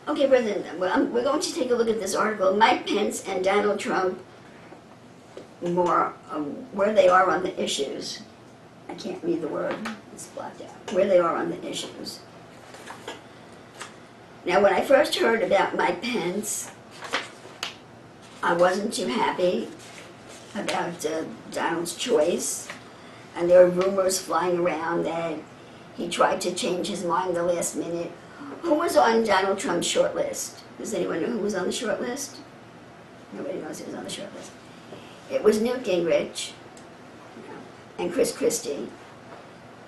Okay, President, we're going to take a look at this article, Mike Pence and Donald Trump, more where they are on the issues. I can't read the word, it's blocked out. Where they are on the issues. Now, when I first heard about Mike Pence, I wasn't too happy about Donald's choice, and there were rumors flying around that he tried to change his mind the last minute. Who was on Donald Trump's short list? Does anyone know who was on the short list? Nobody knows who was on the short list. It was Newt Gingrich and Chris Christie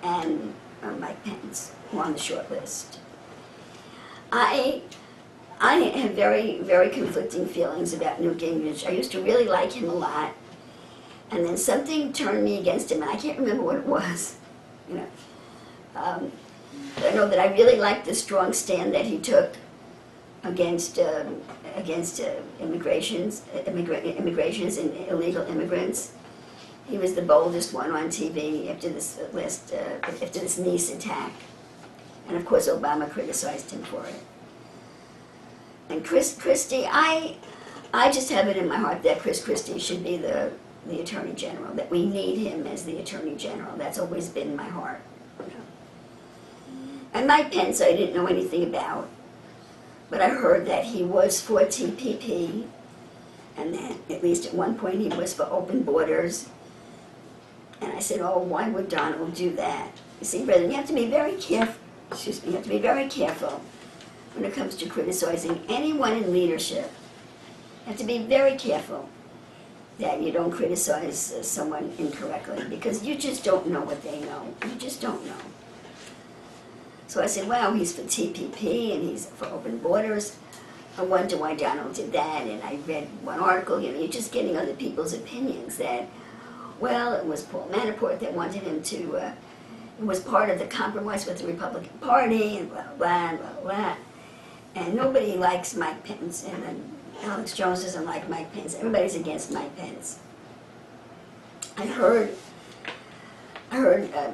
and Mike Pence who were on the short list. I have very, very conflicting feelings about Newt Gingrich. I used to really like him a lot, and then something turned me against him, and I can't remember what it was. But I know that I really liked the strong stand that he took against immigrations and illegal immigrants. He was the boldest one on TV after this Nice attack, and of course Obama criticized him for it. And Chris Christie, I just have it in my heart that Chris Christie should be the Attorney General, that we need him as the Attorney General. That's always been in my heart. And Mike Pence, I didn't know anything about, but I heard that he was for TPP, and that at least at one point he was for open borders. And I said, oh, why would Donald do that? You see, President, you have to be very careful. Excuse me, you have to be very careful when it comes to criticizing anyone in leadership. You have to be very careful that you don't criticize someone incorrectly, because you just don't know what they know. You just don't know. So I said, wow, he's for TPP and he's for open borders. I wonder why Donald did that. And I read one article, you're just getting other people's opinions that, well, it was Paul Manafort that wanted him to, it was part of the compromise with the Republican Party, and blah, blah, blah, blah. And nobody likes Mike Pence, and then Alex Jones doesn't like Mike Pence. Everybody's against Mike Pence. I heard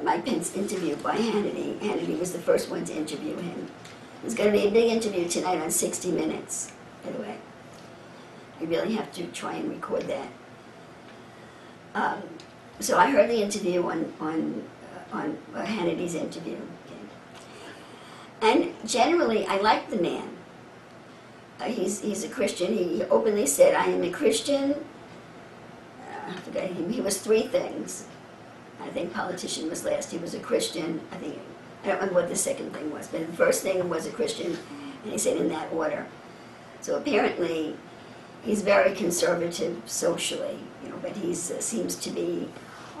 Mike Pence interviewed by Hannity. Hannity was the first one to interview him. There's going to be a big interview tonight on 60 Minutes, by the way. I really have to try and record that. So I heard the interview on Hannity's interview. And generally, I like the man. He's a Christian. He openly said, I am a Christian. I forgot, he was three things. I think politician was last. He was a Christian. I don't remember what the second thing was, but the first thing was a Christian, and he said in that order. So apparently, he's very conservative socially, but he seems to be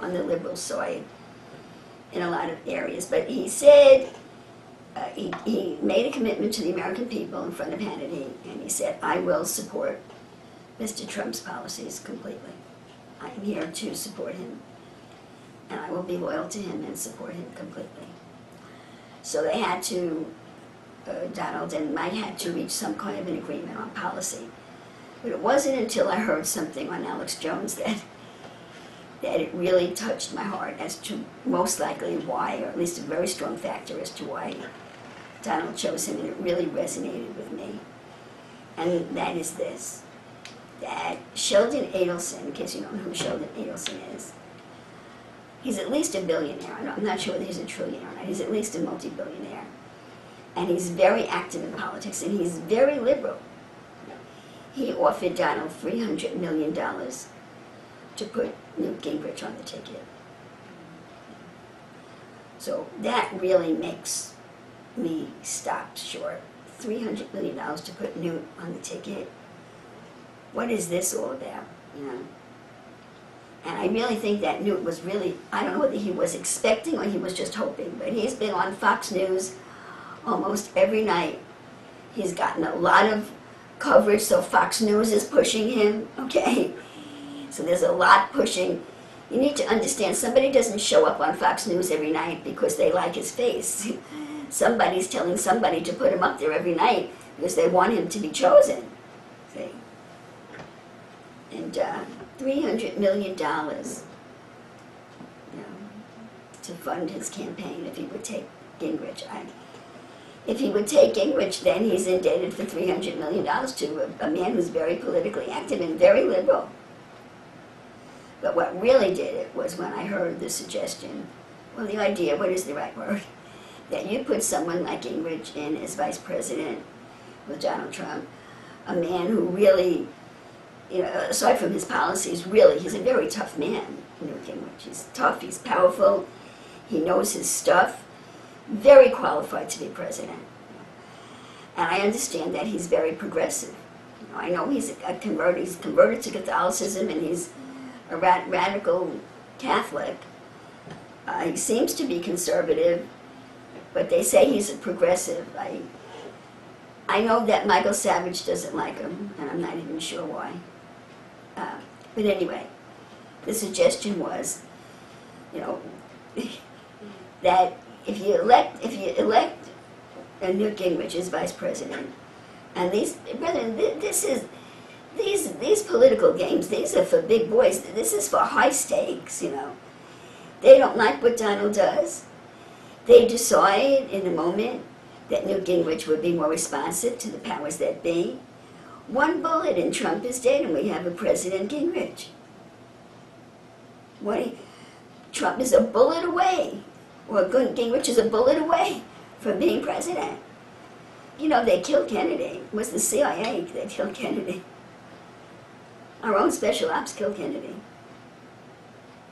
on the liberal side in a lot of areas. But he said, he made a commitment to the American people in front of Hannity, and he said, I will support Mr. Trump's policies completely. I am here to support him, and I will be loyal to him and support him completely. So they had to, Donald and Mike had to reach some kind of an agreement on policy. But it wasn't until I heard something on Alex Jones that it really touched my heart as to most likely why, or at least a very strong factor as to why Donald chose him, and it really resonated with me. And that is this, that Sheldon Adelson, in case you don't know who Sheldon Adelson is, he's at least a billionaire. I'm not sure whether he's a trillionaire or not. He's at least a multi-billionaire. And he's very active in politics, and he's very liberal. He offered Donald $300 million to put Newt Gingrich on the ticket. So that really makes me stop short. $300 million to put Newt on the ticket. What is this all about, And I really think that Newt was really, I don't know whether he was expecting or he was just hoping, but he's been on Fox News almost every night. He's gotten a lot of coverage, so Fox News is pushing him, okay? So there's a lot pushing. You need to understand, somebody doesn't show up on Fox News every night because they like his face. Somebody's telling somebody to put him up there every night because they want him to be chosen. See? And $300 million to fund his campaign if he would take Gingrich. If he would take Gingrich, then he's indebted for $300 million to a man who's very politically active and very liberal. But what really did it was when I heard the suggestion, well, the idea, what is the right word? That you put someone like Gingrich in as vice president with Donald Trump, a man who really, you know, aside from his policies, really, he's a very tough man, Newt Gingrich. He's tough, he's powerful, he knows his stuff, very qualified to be president. And I understand that he's very progressive. You know, I know he's converted to Catholicism, and he's a radical Catholic. He seems to be conservative, but they say he's a progressive. I know that Michael Savage doesn't like him, and I'm not even sure why. But anyway, the suggestion was, you know, that if you elect Newt Gingrich as vice president, and these political games, these are for big boys. This is for high stakes, you know. They don't like what Donald does. They decide in a moment that Newt Gingrich would be more responsive to the powers that be. One bullet and Trump is dead, and we have a President Gingrich. Trump is a bullet away, or Gingrich is a bullet away from being president. You know, they killed Kennedy. It was the CIA that killed Kennedy. Our own special ops killed Kennedy.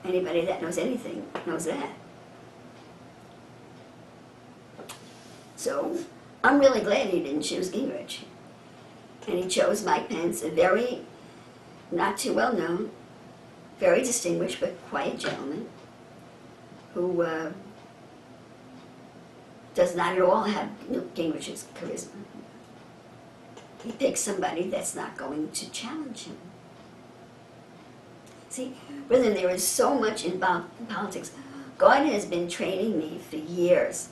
Anybody that knows anything knows that. So I'm really glad he didn't choose Gingrich. And he chose Mike Pence, a very, not too well known, very distinguished but quiet gentleman who does not at all have Newt Gingrich's charisma. He picked somebody that's not going to challenge him. See, brethren, there is so much involved in politics. God has been training me for years,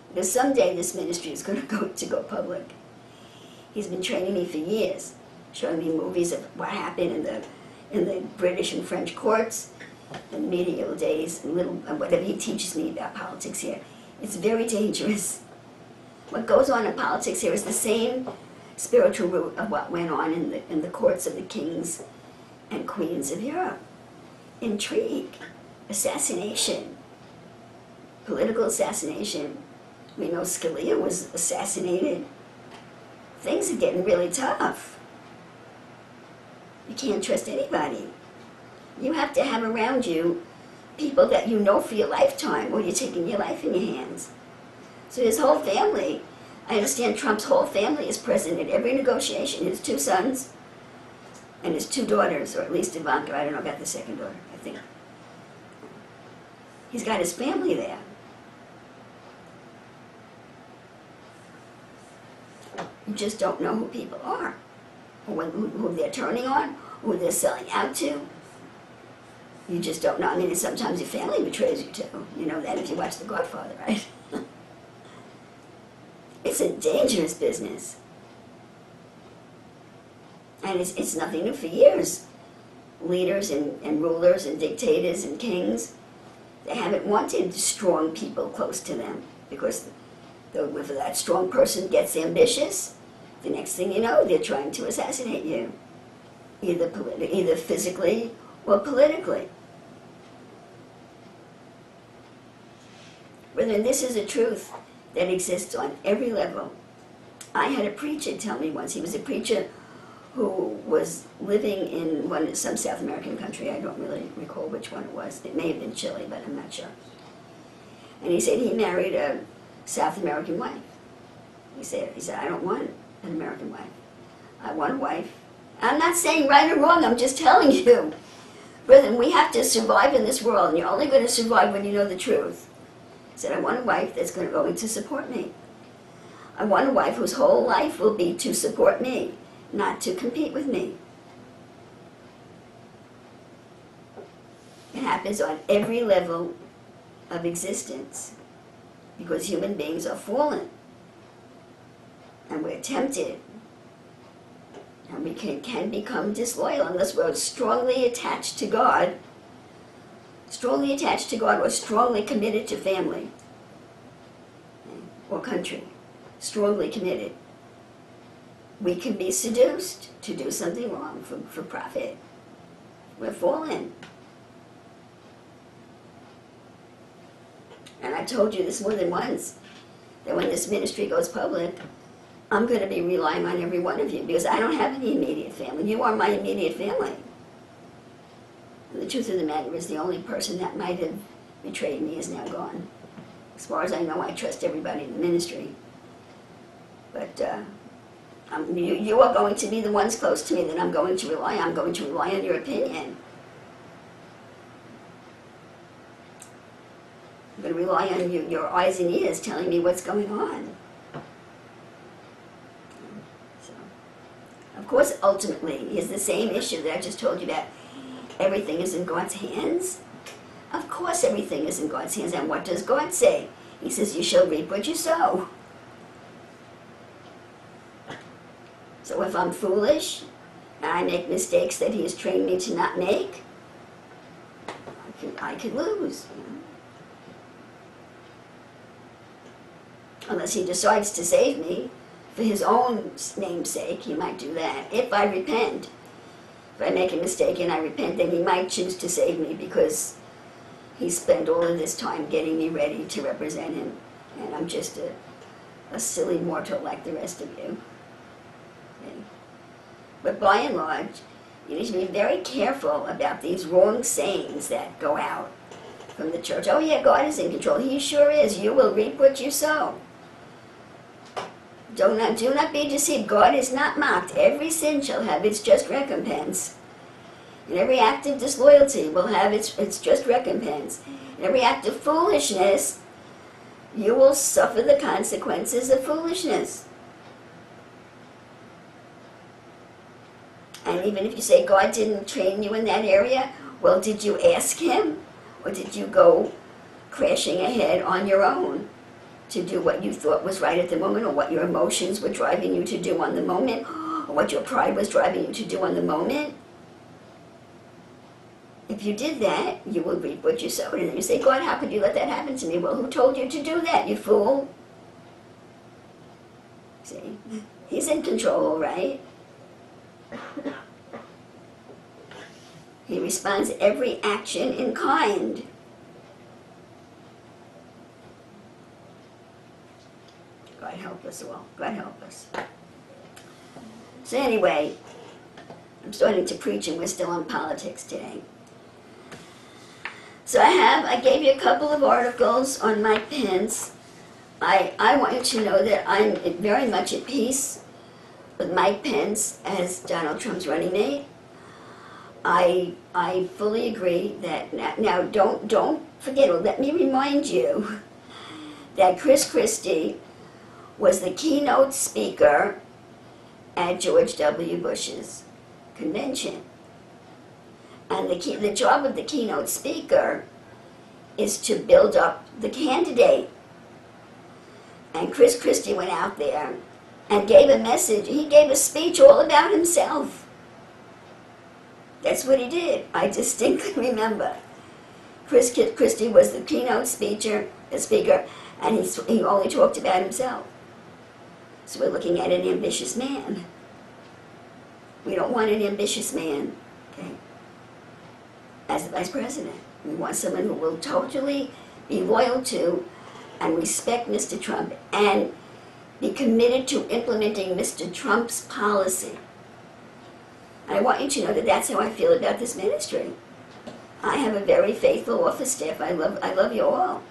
because someday this ministry is going to go public. He's been training me for years, showing me movies of what happened in the British and French courts, in medieval days, and whatever he teaches me about politics here. It's very dangerous. What goes on in politics here is the same spiritual root of what went on in the courts of the kings and queens of Europe. Intrigue, assassination, political assassination. We know Scalia was assassinated. Things are getting really tough. You can't trust anybody. You have to have around you people that you know for your lifetime, or you're taking your life in your hands. So his whole family, I understand Trump's whole family is present at every negotiation. His 2 sons and his 2 daughters, or at least Ivanka. I don't know about the second daughter, I think. He's got his family there. You just don't know who people are, or who they're turning on, who they're selling out to. You just don't know. I mean, sometimes your family betrays you too. You know that if you watch The Godfather, right? It's a dangerous business. And it's nothing new for years. Leaders and rulers and dictators and kings, they haven't wanted strong people close to them, because if that strong person gets ambitious, the next thing you know, they're trying to assassinate you, either physically or politically. Brethren, this is a truth that exists on every level. I had a preacher tell me once, he was a preacher who was living in some South American country. I don't really recall which one it was. It may have been Chile, but I'm not sure. And he said he married a South American wife. He said, I don't want an American wife. I want a wife. I'm not saying right or wrong, I'm just telling you. Brethren, we have to survive in this world, and you're only going to survive when you know the truth. He said, I want a wife that's going to support me. I want a wife whose whole life will be to support me, not to compete with me. It happens on every level of existence, because human beings are fallen, and we're tempted, and we can become disloyal unless we're strongly attached to God, or strongly committed to family or country, strongly committed. We can be seduced to do something wrong for profit. We're fallen. And I told you this more than once, that when this ministry goes public, I'm going to be relying on every one of you, because I don't have any immediate family. You are my immediate family. And the truth of the matter is, the only person that might have betrayed me is now gone. As far as I know, I trust everybody in the ministry. But you are going to be the ones close to me that I'm going to rely on. I'm going to rely on your opinion. I'm going to rely on your eyes and ears telling me what's going on. So, of course, ultimately, is the same issue that I just told you about. Everything is in God's hands. Of course everything is in God's hands. And what does God say? He says, you shall reap what you sow. So if I'm foolish, and I make mistakes that He has trained me to not make, I could lose. You know? Unless He decides to save me for His own name's sake, He might do that. If I repent, if I make a mistake and I repent, then He might choose to save me, because He spent all of this time getting me ready to represent Him, and I'm just a silly mortal like the rest of you. Okay? But by and large, you need to be very careful about these wrong sayings that go out from the church. Oh yeah, God is in control. He sure is. You will reap what you sow. Do not be deceived. God is not mocked. Every sin shall have its just recompense. And every act of disloyalty will have its just recompense. And every act of foolishness, you will suffer the consequences of foolishness. And even if you say God didn't train you in that area, well, did you ask Him? Or did you go crashing ahead on your own to do what you thought was right at the moment, or what your emotions were driving you to do on the moment, or what your pride was driving you to do on the moment? If you did that, you will reap what you sowed. And then you say, God, how could you let that happen to me? Well, who told you to do that, you fool? See? He's in control, right? He responds every action in kind. God help us all. God help us. So anyway, I'm starting to preach and we're still on politics today. So I gave you a couple of articles on Mike Pence. I want you to know that I'm very much at peace with Mike Pence as Donald Trump's running mate. I fully agree that now don't forget, let me remind you that Chris Christie was the keynote speaker at George W. Bush's convention. And the job of the keynote speaker is to build up the candidate. And Chris Christie went out there and gave a message. He gave a speech all about himself. That's what he did. I distinctly remember. Chris Christie was the keynote speaker, and he only talked about himself. So we're looking at an ambitious man. We don't want an ambitious man, okay, as the vice president. We want someone who will totally be loyal to and respect Mr. Trump and be committed to implementing Mr. Trump's policy. And I want you to know that that's how I feel about this ministry. I have a very faithful office staff. I love you all.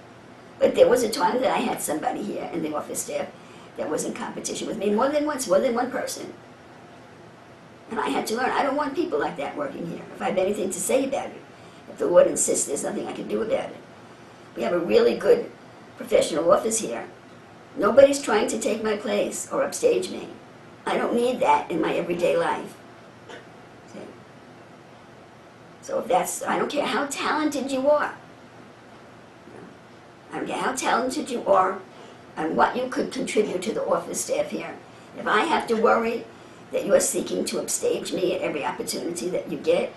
But there was a time that I had somebody here in the office staff that was in competition with me more than once, more than one person. And I had to learn. I don't want people like that working here. If I have anything to say about it, if the Lord insists, there's nothing I can do about it. We have a really good professional office here. Nobody's trying to take my place or upstage me. I don't need that in my everyday life. See? So if that's, I don't care how talented you are. I don't care how talented you are and what you could contribute to the office staff here. If I have to worry that you are seeking to upstage me at every opportunity that you get,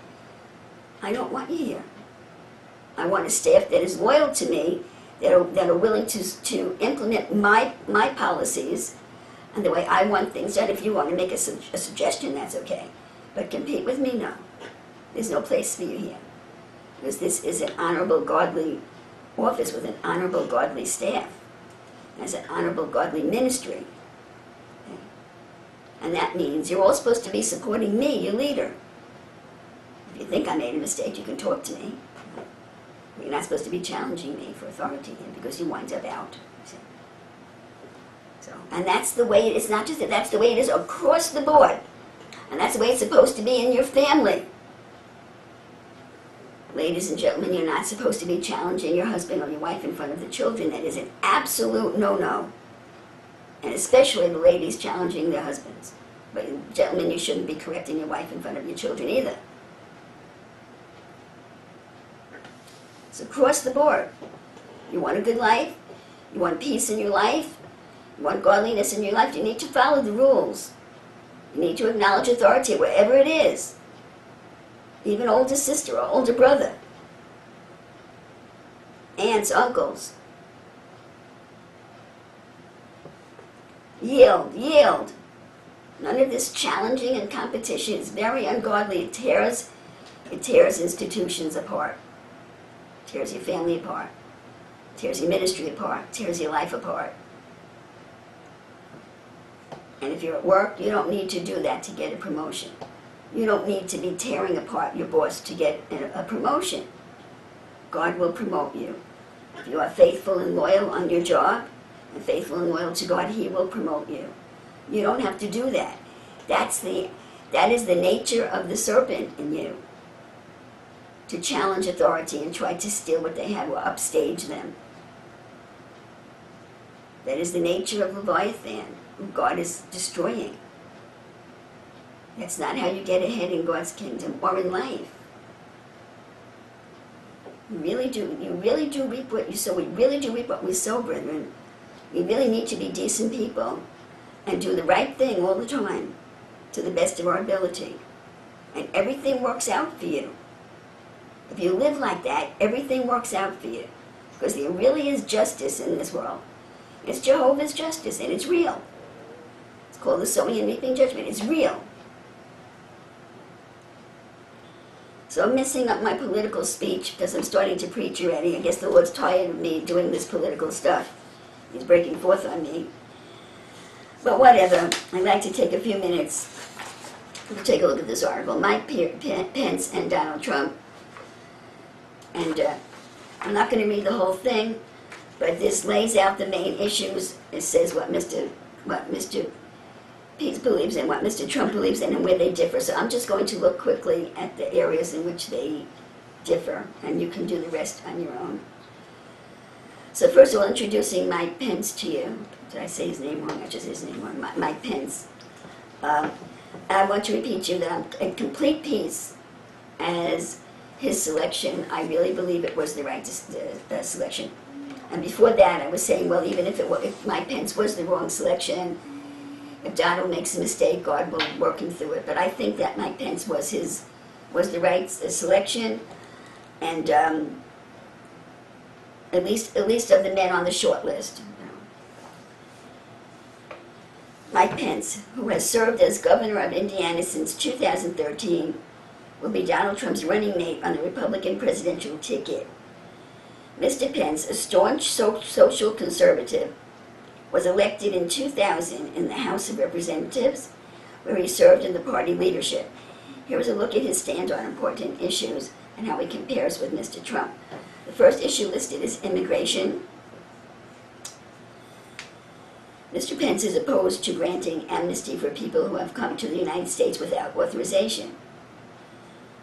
I don't want you here. I want a staff that is loyal to me, that are willing to implement my policies and the way I want things done. If you want to make a suggestion, that's okay. But compete with me, no. There's no place for you here. Because this is an honorable, godly office with an honorable, godly staff. As an honorable, godly ministry. Okay? And that means you're all supposed to be supporting me, your leader. If you think I made a mistake, you can talk to me. You're not supposed to be challenging me for authority here because you wind up out. So, and that's the way it's not just that, that's the way it is across the board. And that's the way it's supposed to be in your family. Ladies and gentlemen, you're not supposed to be challenging your husband or your wife in front of the children. That is an absolute no-no. And especially the ladies challenging their husbands. But gentlemen, you shouldn't be correcting your wife in front of your children either. It's across the board. You want a good life? You want peace in your life? You want godliness in your life? You need to follow the rules. You need to acknowledge authority wherever it is. Even older sister or older brother. Aunts, uncles. Yield, yield. None of this challenging and competition is very ungodly. It tears institutions apart. It tears your family apart. It tears your ministry apart. It tears your life apart. And if you're at work, you don't need to do that to get a promotion. You don't need to be tearing apart your boss to get a promotion. God will promote you. If you are faithful and loyal on your job, and faithful and loyal to God, He will promote you. You don't have to do that. That is the nature of the serpent in you. To challenge authority and try to steal what they have or upstage them. That is the nature of Leviathan, who God is destroying. That's not how you get ahead in God's kingdom or in life. You really do reap what you sow. We really do reap what we sow, brethren. We really need to be decent people and do the right thing all the time to the best of our ability. And everything works out for you. If you live like that, everything works out for you. Because there really is justice in this world. It's Jehovah's justice, and it's real. It's called the sowing and reaping judgment. It's real. So I'm messing up my political speech because I'm starting to preach already. I guess the Lord's tired of me doing this political stuff. He's breaking forth on me. But whatever. I'd like to take a few minutes to take a look at this article. Mike Pence and Donald Trump. And I'm not going to read the whole thing, but this lays out the main issues. It says what Mr. Pence believes in, what Mr. Trump believes in, and where they differ. So I'm just going to look quickly at the areas in which they differ, and you can do the rest on your own. So first of all, introducing Mike Pence to you. Did I say his name wrong? I just said his name wrong. Mike Pence. I want to repeat to you that I'm in complete peace as his selection. I really believe it was the right selection. And before that, I was saying, well, even if Mike Pence was the wrong selection, if Donald makes a mistake, God will work him through it. But I think that Mike Pence was the right selection, and at least of the men on the short list. Mike Pence, who has served as governor of Indiana since 2013, will be Donald Trump's running mate on the Republican presidential ticket. Mr. Pence, a staunch social conservative, was elected in 2000 in the House of Representatives, where he served in the party leadership. Here is a look at his stand on important issues and how he compares with Mr. Trump. The first issue listed is immigration. Mr. Pence is opposed to granting amnesty for people who have come to the United States without authorization.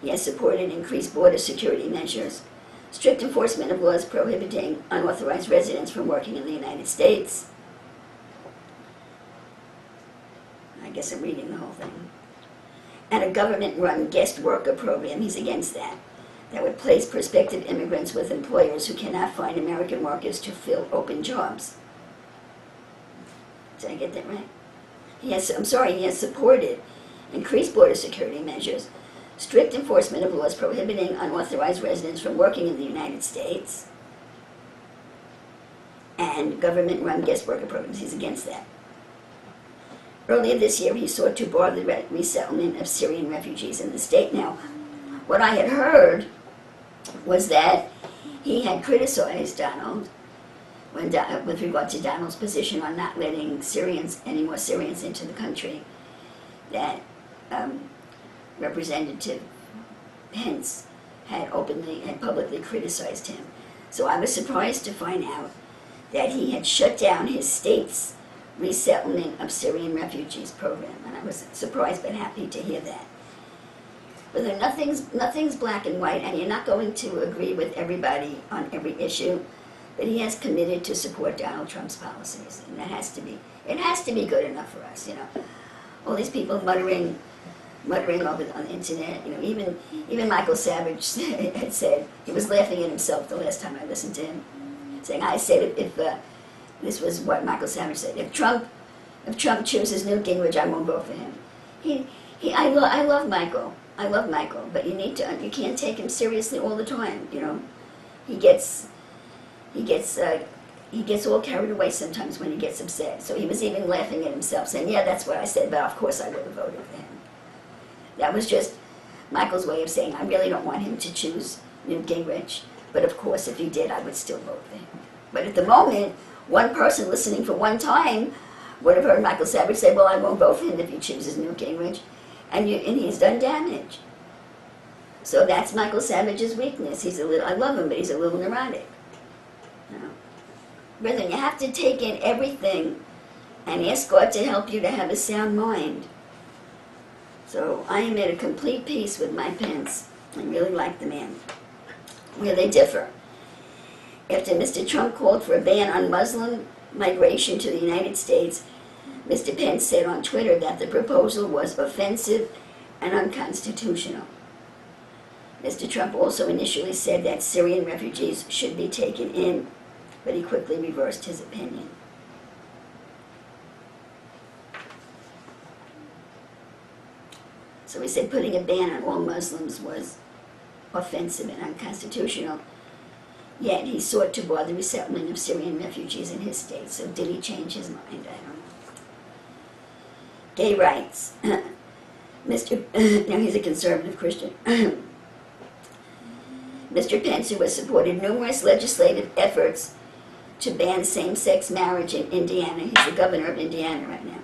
He has supported increased border security measures, strict enforcement of laws prohibiting unauthorized residents from working in the United States. I guess I'm reading the whole thing. And a government-run guest worker program. He's against that. That would place prospective immigrants with employers who cannot find American workers to fill open jobs. Did I get that right? He has supported increased border security measures, strict enforcement of laws prohibiting unauthorized residents from working in the United States, and government-run guest worker programs. He's against that. Earlier this year, he sought to bar the resettlement of Syrian refugees in the state. Now, what I had heard was that he had criticized Donald with regard to Donald's position on not letting any more Syrians into the country, that Representative PENCE had publicly criticized him. So I was surprised to find out that he had shut down his state's resettlement of Syrian refugees program, and I was surprised but happy to hear that. But nothing's black and white, and you're not going to agree with everybody on every issue, but he has committed to support Donald Trump's policies, and it has to be good enough for us, you know. All these people muttering over on the internet, you know, even Michael Savage had said, he was laughing at himself the last time I listened to him, saying, I said if this was what Michael Savage said, if Trump chooses Newt Gingrich, I won't vote for him. I love Michael, but you can't take him seriously all the time, you know. He gets all carried away sometimes when he gets upset. So he was even laughing at himself, saying, yeah, that's what I said, but of course I would have voted for him. That was just Michael's way of saying, I really don't want him to choose Newt Gingrich, but of course if he did, I would still vote for him. But at the moment, one person listening for one time would have heard Michael Savage say, well, I won't vote for him if he chooses Newt Gingrich, and he's done damage. So that's Michael Savage's weakness. I love him, but he's a little neurotic. You know? Brethren, you have to take in everything and ask God to help you to have a sound mind. So I am at a complete peace with my PENCE. I really like the man. Where they differ. After Mr. Trump called for a ban on Muslim migration to the United States, Mr. PENCE said on Twitter that the proposal was offensive and unconstitutional. Mr. Trump also initially said that Syrian refugees should be taken in, but he quickly reversed his opinion. So he said putting a ban on all Muslims was offensive and unconstitutional, yet he sought to bar the resettlement of Syrian refugees in his state. So did he change his mind? I don't know. Gay rights. Now he's a conservative Christian. Mr. PENCE, who has supported numerous legislative efforts to ban same-sex marriage in Indiana, he's the governor of Indiana right now,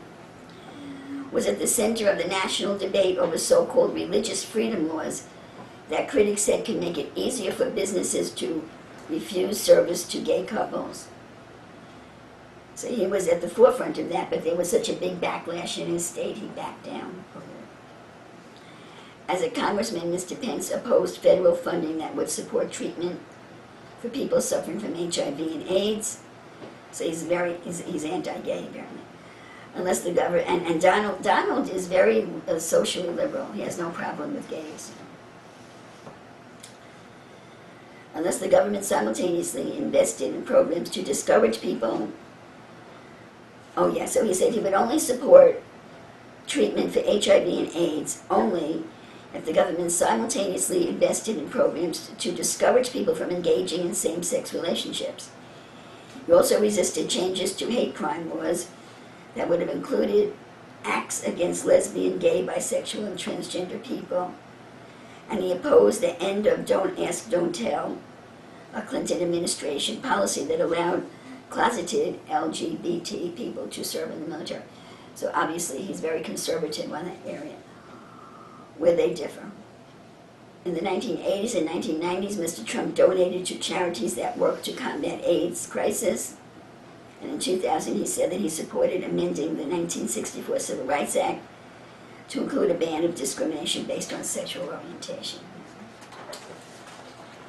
was at the center of the national debate over so-called religious freedom laws that critics said can make it easier for businesses to refuse service to gay couples. So he was at the forefront of that, but there was such a big backlash in his state, he backed down. As a congressman, Mr. PENCE opposed federal funding that would support treatment for people suffering from HIV and AIDS. So he's anti-gay, apparently. Unless the government, and Donald is very socially liberal. He has no problem with gays. Unless the government simultaneously invested in programs to discourage people. Oh yeah, so he said he would only support treatment for HIV and AIDS only if the government simultaneously invested in programs to discourage people from engaging in same-sex relationships. He also resisted changes to hate crime laws that would have included acts against lesbian, gay, bisexual, and transgender people. And he opposed the end of Don't Ask, Don't Tell, a Clinton administration policy that allowed closeted LGBT people to serve in the military. So obviously he's very conservative on that area. Where they differ. In the 1980s and 1990s, Mr. Trump donated to charities that work to combat AIDS crisis. And in 2000, he said that he supported amending the 1964 Civil Rights Act to include a ban of discrimination based on sexual orientation.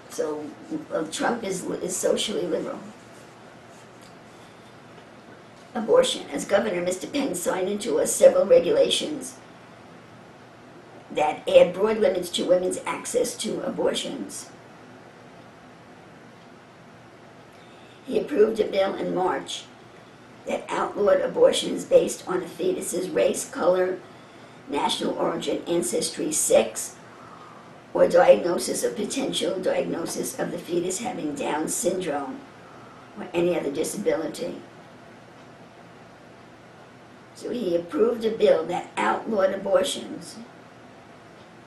So Trump is socially liberal. Abortion. As governor, Mr. PENCE signed into several regulations that add broad limits to women's access to abortions. He approved a bill in March that outlawed abortions based on a fetus's race, color, national origin, ancestry, sex, or potential diagnosis of the fetus having Down syndrome or any other disability. So he approved a bill that outlawed abortions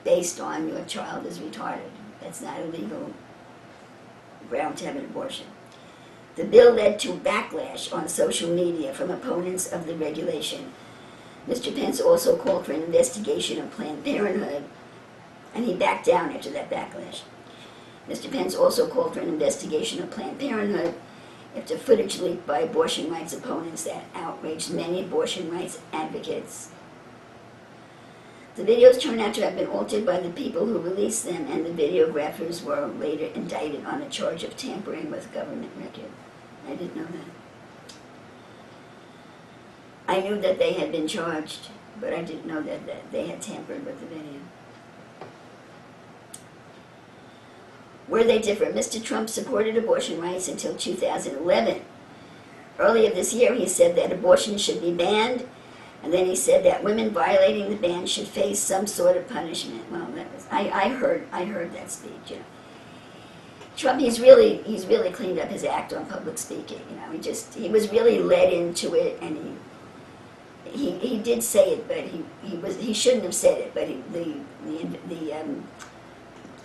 based on your child is retarded. That's not a legal ground to have an abortion. The bill led to backlash on social media from opponents of the regulation. Mr. Pence also called for an investigation of Planned Parenthood, and he backed down after that backlash. Mr. Pence also called for an investigation of Planned Parenthood after footage leaked by abortion rights opponents that outraged many abortion rights advocates. The videos turned out to have been altered by the people who released them, and the videographers were later indicted on a charge of tampering with government record. I didn't know that. I knew that they had been charged, but I didn't know that they had tampered with the video. Where they differ, Mr. Trump supported abortion rights until 2011. Earlier this year, he said that abortion should be banned, and then he said that women violating the ban should face some sort of punishment. Well, that was I heard that speech. You know, Trump, he's really cleaned up his act on public speaking. You know, he was really led into it, and he did say it, but he shouldn't have said it. But the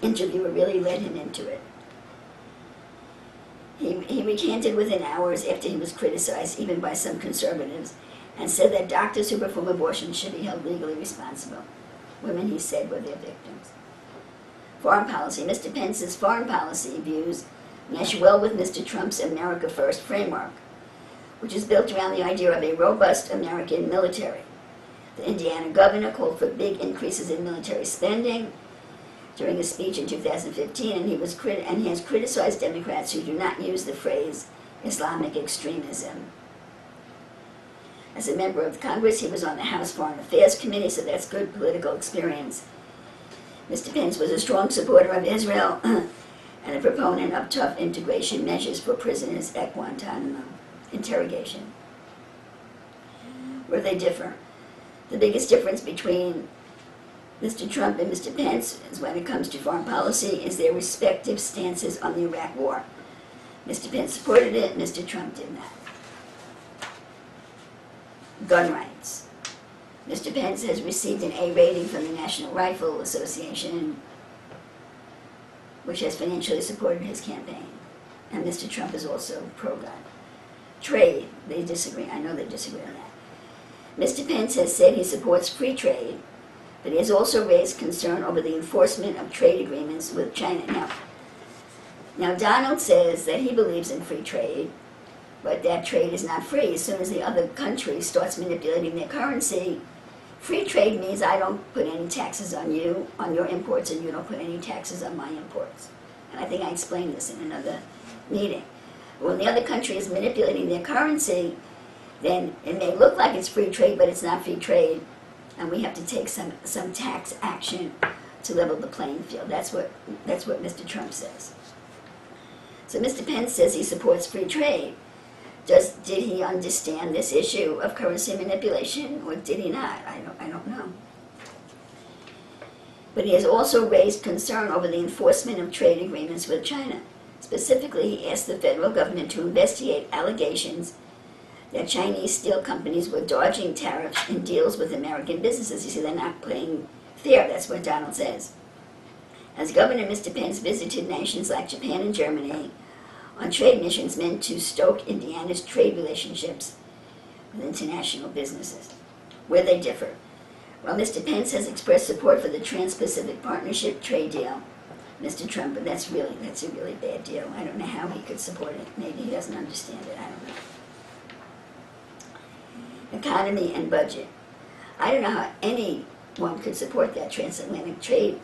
interviewer really led him into it. He recanted within hours after he was criticized, even by some conservatives, and said that doctors who perform abortions should be held legally responsible. Women, he said, were their victims. Foreign policy. Mr. Pence's foreign policy views mesh well with Mr. Trump's America First framework, which is built around the idea of a robust American military. The Indiana governor called for big increases in military spending during a speech in 2015, and he has criticized Democrats who do not use the phrase Islamic extremism. As a member of Congress, he was on the House Foreign Affairs Committee, so that's good political experience. Mr. Pence was a strong supporter of Israel and a proponent of tough integration measures for prisoners at Guantanamo. Interrogation. Where they differ. The biggest difference between Mr. Trump and Mr. Pence, is when it comes to foreign policy, is their respective stances on the Iraq War. Mr. Pence supported it, Mr. Trump did not. Gun rights. Mr. Pence has received an A rating from the National Rifle Association, which has financially supported his campaign. And Mr. Trump is also pro-gun. Trade, they disagree. I know they disagree on that. Mr. Pence has said he supports free trade, but he has also raised concern over the enforcement of trade agreements with China. Now Donald says that he believes in free trade, but that trade is not free. As soon as the other country starts manipulating their currency, free trade means I don't put any taxes on you, on your imports, and you don't put any taxes on my imports. And I think I explained this in another meeting. When the other country is manipulating their currency, then it may look like it's free trade, but it's not free trade, and we have to take some tax action to level the playing field. That's what Mr. Trump says. So Mr. Pence says he supports free trade. Did he understand this issue of currency manipulation, or did he not? I don't know. But he has also raised concern over the enforcement of trade agreements with China. Specifically, he asked the federal government to investigate allegations that Chinese steel companies were dodging tariffs in deals with American businesses. You see, they're not playing fair. That's what Donald says. As governor, Mr. Pence visited nations like Japan and Germany on trade missions meant to stoke Indiana's trade relationships with international businesses. Where they differ. Well, Mr. Pence has expressed support for the Trans-Pacific Partnership trade deal. Mr. Trump, but that's a really bad deal. I don't know how he could support it. Maybe he doesn't understand it. I don't know. Economy and budget. I don't know how anyone could support that transatlantic trade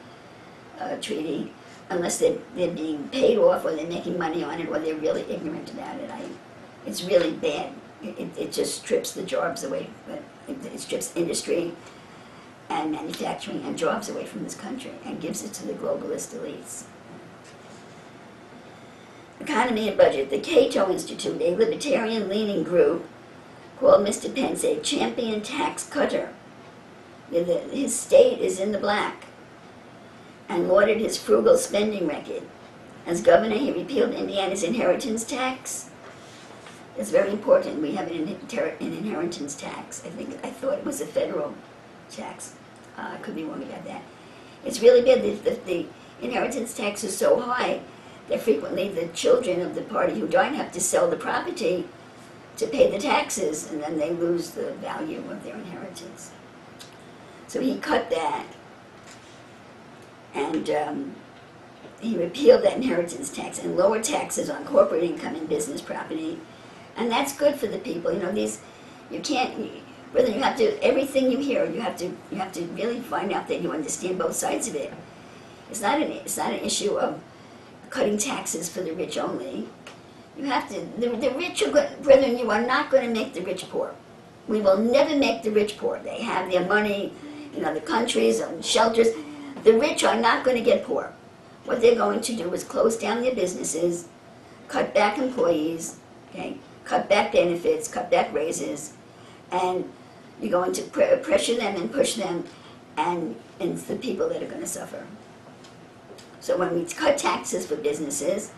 treaty unless they're being paid off, or they're making money on it, or they're really ignorant about it. It's really bad. It just strips the jobs away. It strips industry and manufacturing and jobs away from this country and gives it to the globalist elites. Economy and budget. The Cato Institute, a libertarian-leaning group, called Mr. Pence a champion tax cutter. His state is in the black, and lauded his frugal spending record. As governor, he repealed Indiana's inheritance tax, It's very important. We have an inheritance tax. I thought it was a federal tax. I could be wrong about that. It's really bad. The inheritance tax is so high that frequently the children of the party who died have to sell the property to pay the taxes, and then they lose the value of their inheritance. So he cut that, and he repealed that inheritance tax and lowered taxes on corporate income and business property, and that's good for the people. You know, you can't, whether you have to, everything you hear, you have to really find out that you understand both sides of it. It's not an issue of cutting taxes for the rich only. You have to, the rich are good, brethren, you are not going to make the rich poor. We will never make the rich poor. They have their money in other countries, on shelters. The rich are not going to get poor. What they're going to do is close down their businesses, cut back employees, okay, cut back benefits, cut back raises, and you're going to pressure them and push them, and it's the people that are going to suffer. So when we cut taxes for businesses,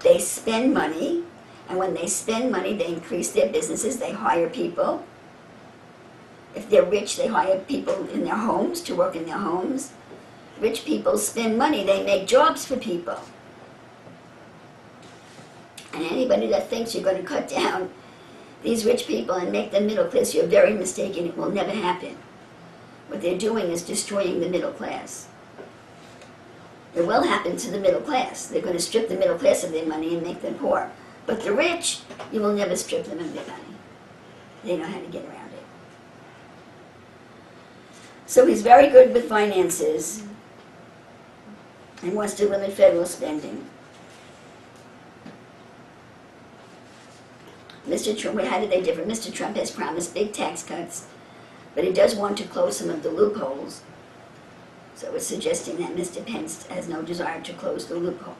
they spend money, and when they spend money, they increase their businesses, they hire people. If they're rich, they hire people in their homes to work in their homes. Rich people spend money, they make jobs for people. And anybody that thinks you're going to cut down these rich people and make them middle class, you're very mistaken. It will never happen. What they're doing is destroying the middle class. It will happen to the middle class. They're going to strip the middle class of their money and make them poor. But the rich, you will never strip them of their money. They know how to get around it. So he's very good with finances and wants to limit federal spending. Mr. Trump, how did they differ? Mr. Trump has promised big tax cuts, but he does want to close some of the loopholes. So it's suggesting that Mr. Pence has no desire to close the loopholes.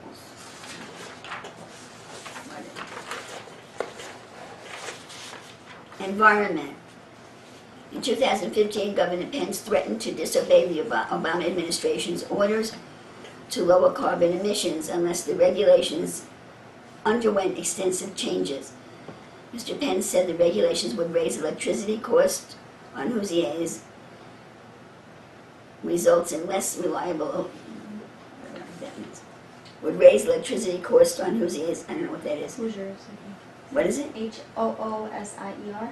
Environment. In 2015, Governor Pence threatened to disobey the Obama administration's orders to lower carbon emissions unless the regulations underwent extensive changes. Mr. Pence said the regulations would raise electricity costs on Hoosiers, results in less reliable, would raise electricity costs on Hoosiers. I don't know what that is. Hoosiers. What is it? Hoosier.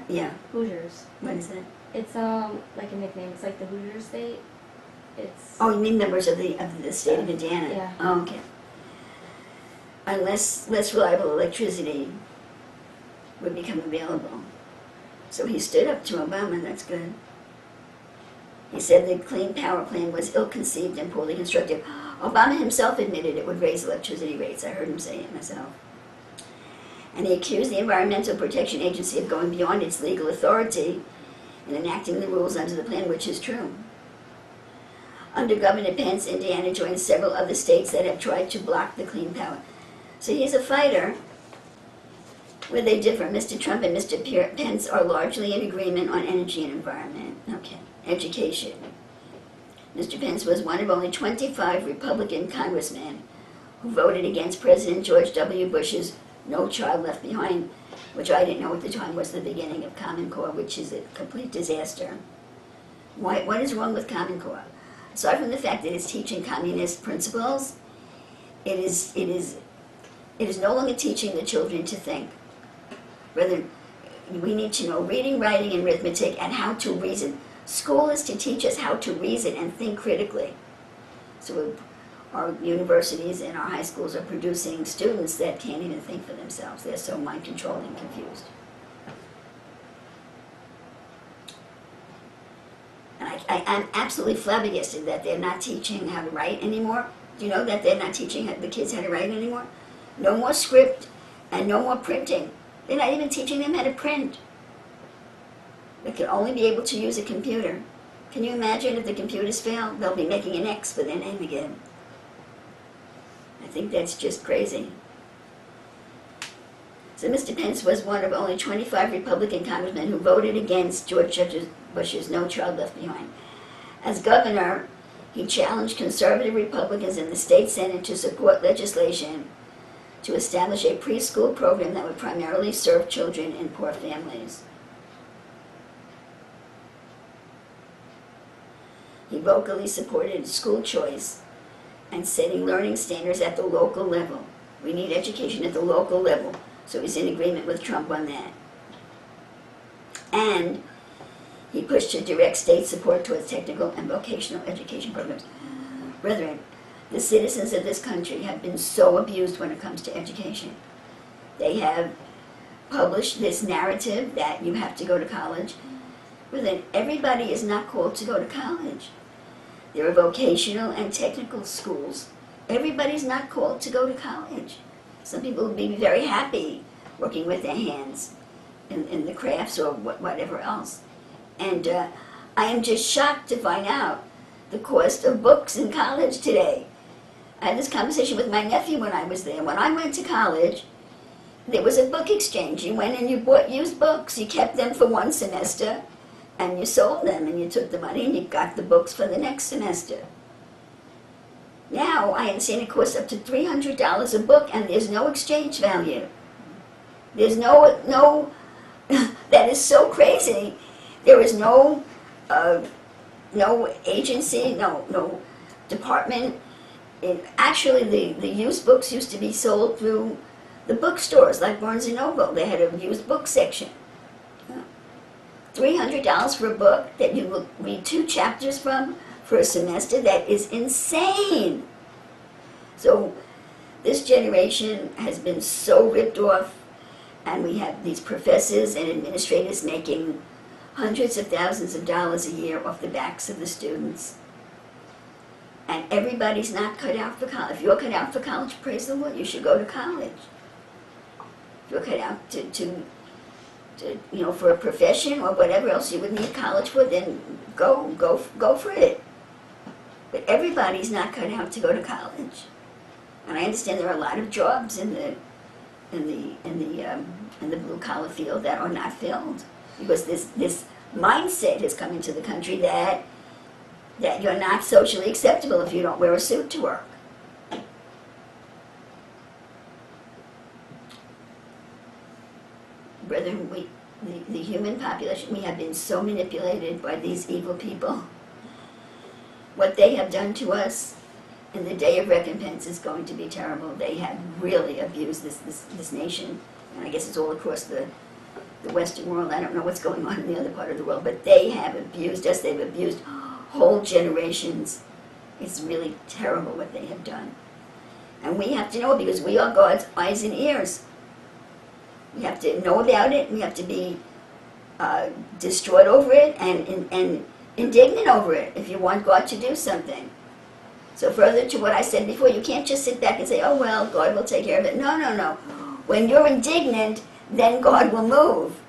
Yeah. Hoosiers. What is that? It's like a nickname. It's like the Hoosier State. It's. Oh, you mean members of the state of Indiana? Yeah. Oh, okay. Unless less reliable electricity would become available. So he stood up to Obama. That's good. He said the Clean Power Plan was ill-conceived and poorly constructed. Obama himself admitted it would raise electricity rates. I heard him say it myself. And he accused the Environmental Protection Agency of going beyond its legal authority in enacting the rules under the plan, which is true. Under Governor Pence, Indiana joined several other states that have tried to block the Clean Power. So he's a fighter. Where they differ, Mr. Trump and Mr. Pence are largely in agreement on energy and environment. Okay. Education. Mr. Pence was one of only 25 Republican congressmen who voted against President George W. Bush's No Child Left Behind, which I didn't know at the time was the beginning of Common Core, which is a complete disaster. What is wrong with Common Core? Aside from the fact that it's teaching communist principles, it is no longer teaching the children to think. Rather, we need to know reading, writing, and arithmetic, and how to reason. School is to teach us how to reason and think critically. So our universities and our high schools are producing students that can't even think for themselves. They're so mind-controlled and confused. And I'm absolutely flabbergasted that they're not teaching how to write anymore. Do you know that they're not teaching the kids how to write anymore? No more script and no more printing. They're not even teaching them how to print. They can only be able to use a computer. Can you imagine if the computers fail? They'll be making an X for their name again. I think that's just crazy. So Mr. Pence was one of only 25 Republican congressmen who voted against George Bush's No Child Left Behind. As governor, he challenged conservative Republicans in the state Senate to support legislation to establish a preschool program that would primarily serve children in poor families. He vocally supported school choice and setting learning standards at the local level. We need education at the local level, so he's in agreement with Trump on that. And he pushed to direct state support towards technical and vocational education programs. Brethren, the citizens of this country have been so abused when it comes to education. They have published this narrative that you have to go to college. But then everybody is not called to go to college. There are vocational and technical schools. Everybody's not called to go to college. Some people will be very happy working with their hands in the crafts or whatever else. And I am just shocked to find out the cost of books in college today. I had this conversation with my nephew when I was there. When I went to college, there was a book exchange. You went and you bought used books. You kept them for one semester, and you sold them, and you took the money and you got the books for the next semester. Now, I understand it costs up to $300 a book, and there's no exchange value. There's no that is so crazy. There is no agency, no department. Actually, the used books used to be sold through the bookstores, like Barnes & Noble. They had a used book section. $300 for a book that you will read 2 chapters from for a semester. That is insane. So this generation has been so ripped off, and we have these professors and administrators making hundreds of thousands of dollars a year off the backs of the students. And everybody's not cut out for college. If you're cut out for college, praise the Lord, you should go to college. If you're cut out to for a profession or whatever else you would need college for, then go for it. But everybody's not cut out to go to college. And I understand there are a lot of jobs in the blue collar field that are not filled, because this mindset has come into the country that you're not socially acceptable if you don't wear a suit to work. Brethren, the human population, we have been so manipulated by these evil people. What they have done to us in the day of recompense is going to be terrible. They have really abused this nation, and I guess it's all across the Western world. I don't know what's going on in the other part of the world, but they have abused us. They've abused whole generations. It's really terrible what they have done. And we have to know, because we are God's eyes and ears. We have to know about it. We have to be destroyed over it and indignant over it if you want God to do something. So further to what I said before, you can't just sit back and say, oh, well, God will take care of it. No, no, no. When you're indignant, then God will move.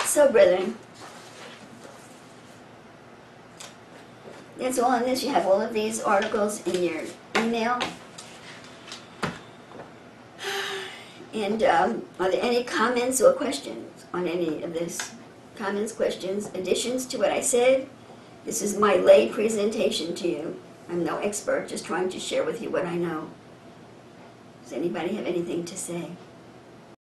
So, brethren, that's all on this. You have all of these articles in your email. And are there any comments or questions on any of this? Comments, questions, additions to what I said? This is my lay presentation to you. I'm no expert, just trying to share with you what I know. Does anybody have anything to say?